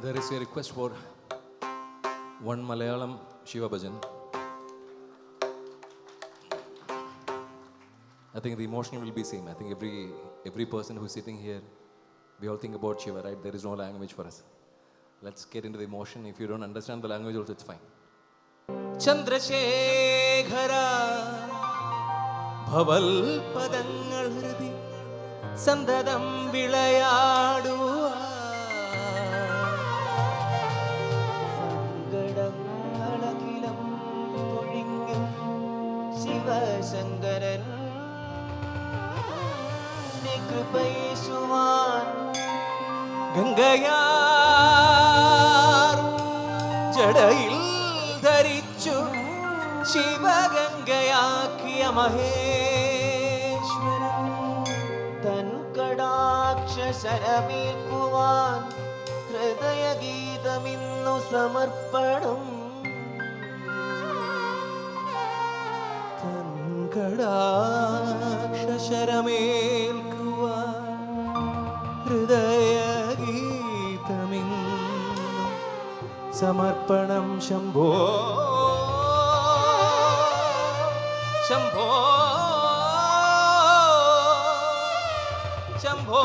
There is a request for one Malayalam Shiva Bhajan. I think the emotion will be same. I think every person who's sitting here, we all think about Shiva, right? There is no language for us. Let's get into the emotion. If you don't understand the language also, it's fine. Chandrasekhara Bhaval Padangal Hridi Sandadam Vilayadu Sangadam Alakilam Pulingam Shiva Shankaran Nikrupai Suman Gangayar Jadail ധരിച്ചു ശിവഗംഗയാക്കിയ മഹേശ്വരൻ തൻ കടാക്ഷരമേൽക്കുവാൻ ഹൃദയഗീതമിന്നു സമർപ്പണം തൻ കടാക്ഷരമേൽക്കുവാൻ ഹൃദയഗീതമിന്നു സമർപ്പണം ശംഭോ ശംഭോ ശംഭോ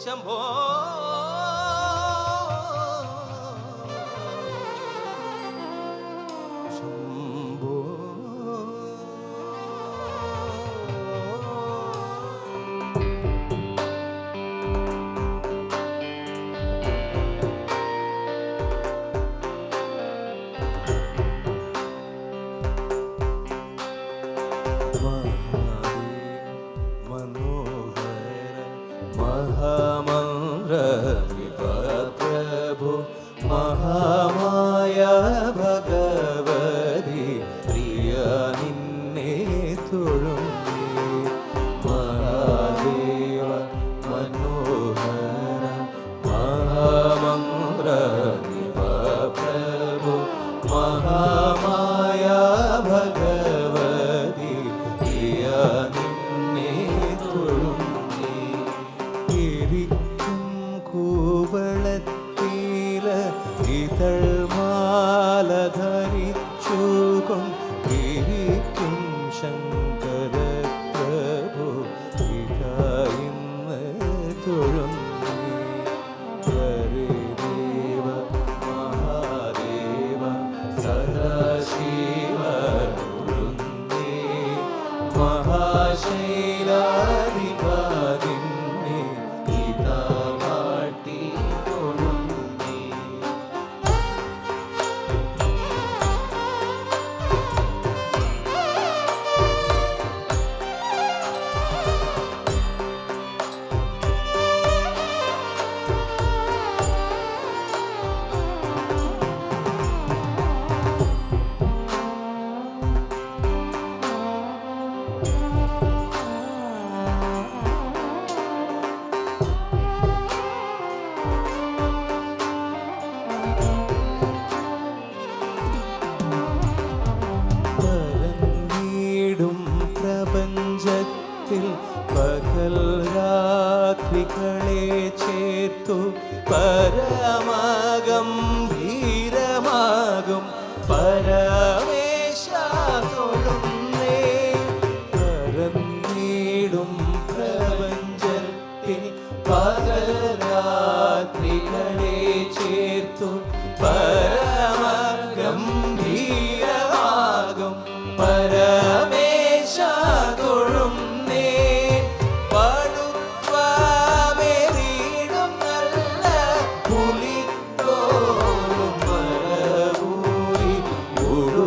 ശംഭോ പ്രഭു മഹാമായ ഭഗവതി പ്രിയ നിന്നെ തൊഴുന്നേ മഹാദേവ മനോഹര മഹാമന്ത്ര പ്രഭു മഹാമായ ഭഗവതി പ്രിയ നിന്നെ തൊഴുന്നേ കൂവളത്തീല ഇതൾമാല ധരിച്ചുകൊണ്ടിരിക്കും ശങ്കര പ്രഭു ഇതായിന്ന് തൊഴുന്നേ ഹരിദേവ മഹാദേവ സദാശിവ തൊഴുന്നേ മഹാശൈലാധിപതിന്നെ ഇതാ പ്രപഞ്ചത്തിൽ പകൽ രാത്രികളെ ചേർത്തു പരമഗംഭീരമാകും പരമേശ തൊഴുന്നേ പരന്നീടും പ്രപഞ്ചത്തിൽ പകൽ രാത്രികളെ ചേർത്തു പരമഗംഭീരമാകും പരമേശ തൊഴുന്നേ പടുത്വമേറിയിടും നല്ല പുലിത്തോലും മരകൂരി ഉടു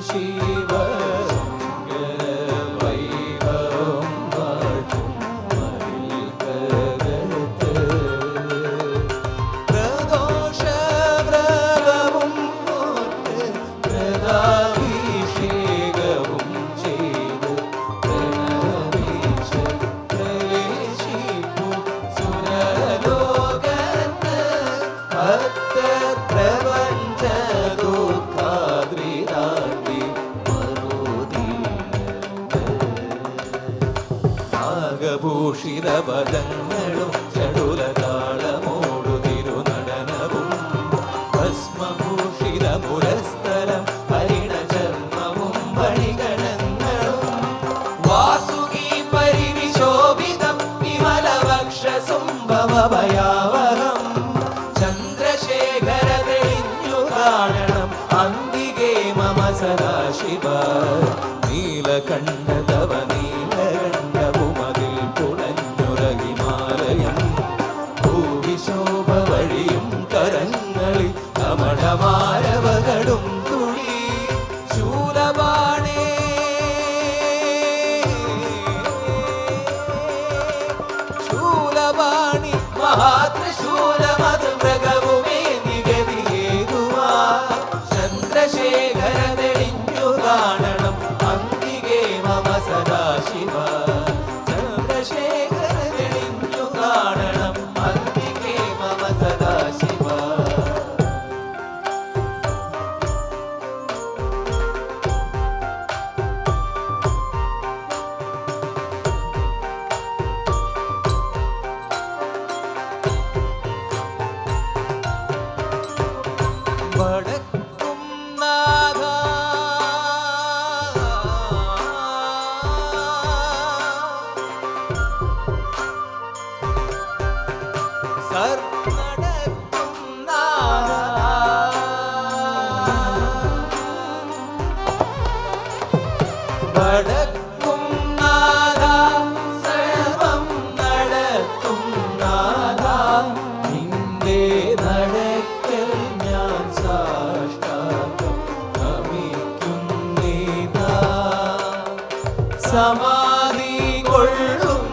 ശിവ ശങ്കര വൈഭവം വാഴ്ത്തും മതിൽക്കകത്ത് പ്രദോഷവ്രതവും നോറ്റ് വ്രതാഭിഷേകവും ചെയ്ത് പ്രണമിച്ച് പ്രവേശിപ്പു സുരലോകത്ത് ഭക്തപ്രപഞ്ച ദുഃഖാദ്രിതാണ്ടി മറുതീരത്ത് നാഗഭൂഷിത പദങ്ങളും ചടുലതാളമോടു തിരുനടനവും ഭസ്മഭൂഷിത പുരസ്തരം ഹരിണചർമ്മവും മണിഗണങ്ങളും വാസുകി പരിവിശോഭിതം വിമലവക്ഷസുംഭവഭയാവഹം ചന്ദ്രശേഖര തെളിഞ്ഞു കാണണം അന്തികേ മമ സദാശിവ നീലകണ്ഠ തവ നീലകണ്ഠവുമതിൽ പുണഞ്ഞുര ഹിമാലയം ഭൂവിശോഭ വഴിയും കരങ്ങളിൽ കമടമാരവകളും തുണി ശൂലബാണേ ശൂലബാണി മഹാത്രിശൂലമത് മൃഗവുമേ നിഗതിയേകുവാ ചന്ദ്രശേഖര തെളിഞ്ഞു കാണണം അന്തികേ മമ സദാശിവ ചന്ദ്രശേഖര തെളിഞ്ഞു കാണണം അന്തികേ മമ സദാശിവ വടക്കും നാഥ സർനടക്കും നാഥ വടക്കും നാഥ സർവം നടത്തും നാഥ നിന്റെ നടക്കൽ ഞാൻ സാഷ്ടാംഗം നമിക്കുന്നേതാ സമാധി കൊള്ളും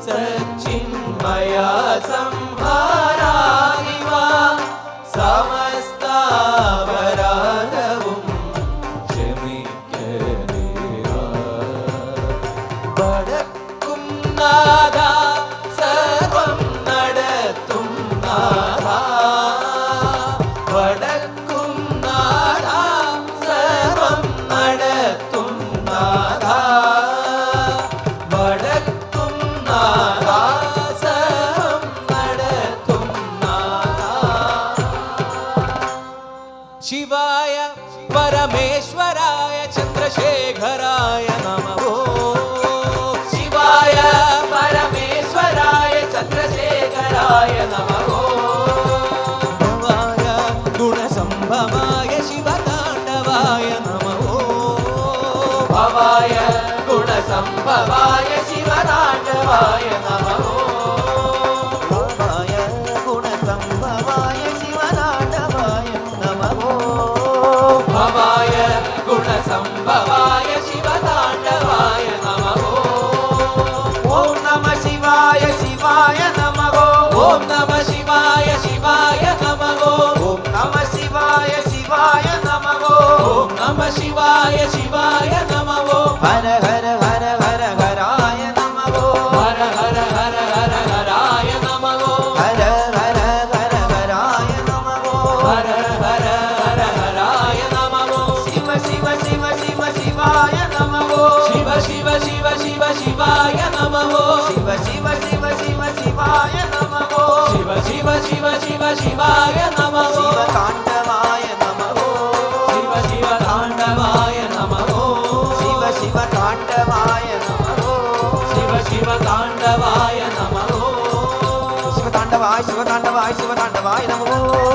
സച്ചിന്മയ സംഹാരാദിവ സമസ്താപരാധവും ക്ഷമിക്കദേവാ വടക്കും നാഥ സർവം നടത്തും നാഥ വടക്കും നാഥ സർവം നടത്തും നാഥ വടക്കും നാഥ സർവം നടത്തും നാഥ ശിവായ പരമേശ്വരായ ചന്ദ്രശേഖരായ നമോ ശിവായ പരമേശ്വരായ ചന്ദ്രശേഖരായ നമോ ഭവായ ഗുണസംഭവായ ശിവതാണ്ഡവായ നമോ ഭവായ ഗുണസംഭവായ ശിവതാണ്ഡവായ നമോ ഭവായ ഗുണസംഭവായ ശിവതാണ്ഡവായ നമോ ഭവായ ഗുണസംഭവായ ശിവതാണ്ഡവായ നമോ ഓം നമ ശിവായ ശിവായ നമോ ഓം നമ ശിവായ ശിവായ നമോ ഓം നമ ശിവായ ശിവായ നമോ ഓം നമ ശിവായ ശിവായ നമോ ഹര ഹര ഹര ഹര ഹരായ നമോ ഹര ഹര ഹര ഹര ഹരായ നമോ ഹര ഹര ഹര ഹരായ നമോ ഹര ഹര ഹര ഹരായ നമോ ശിവ ശിവ ശിവ ശിവ ശിവായ നമോ ശിവ ശിവ ശിവ ശിവ ശിവായ നമോ ശിവ ശിവ ശിവ ശിവ ശിവായ നമോ ശിവ ശിവ ശിവ ശിവ ശിവായ നമോ ശിവതാണ്ഡവായ നമോ ശിവ ശിവതാണ്ഡവായ നമോ ശിവ ശിവതാണ്ഡവായ നമോ ശിവ ശിവതാണ്ഡവായ നമോ ശിവതാണ്ഡവായ ശിവതാണ്ഡവായ ശിവതാണ്ഡവായ നമോ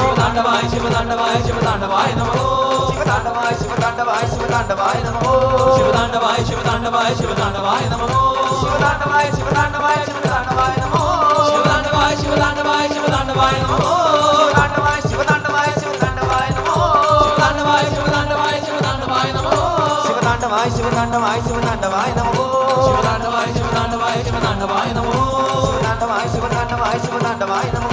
ശിവതാണ്ഡവായ ശിവതാണ്ഡവായ ശിവതാണ്ഡവായ നമോ ശിവതാണ്ഡവായ ശിവതാണ്ഡവായ ശിവതാണ്ഡവായ നമോ ശിവതാണ്ഡവായ ശിവതാണ്ഡവായ ശിവതാണ്ഡവായ നമോ ശിവതാണ്ഡവായ ശിവതാണ്ഡവായ ശിവതാണ്ഡവായ നമോ ശിവതാണ്ഡവായ ശിവതാണ്ഡവായ ശിവതാണ്ഡവായ നമോ ശിവതാണ്ഡവായ ശിവതാണ്ഡവായ ശിവതാണ്ഡവായ നമോ ശിവതാണ്ഡവായ ശിവതാണ്ഡവായ ശിവതാണ്ഡവായ നമോ ശിവതാണ്ഡവായ ശിവതാണ്ഡവായ നമോ ശിവതാണ്ഡവായ ശിവതാണ്ഡവായ ശിവതാണ്ഡവായ നമോ ശിവതാണ്ഡവായ ശിവതാണ്ഡവായ ശിവതാണ്ഡവായ നമോ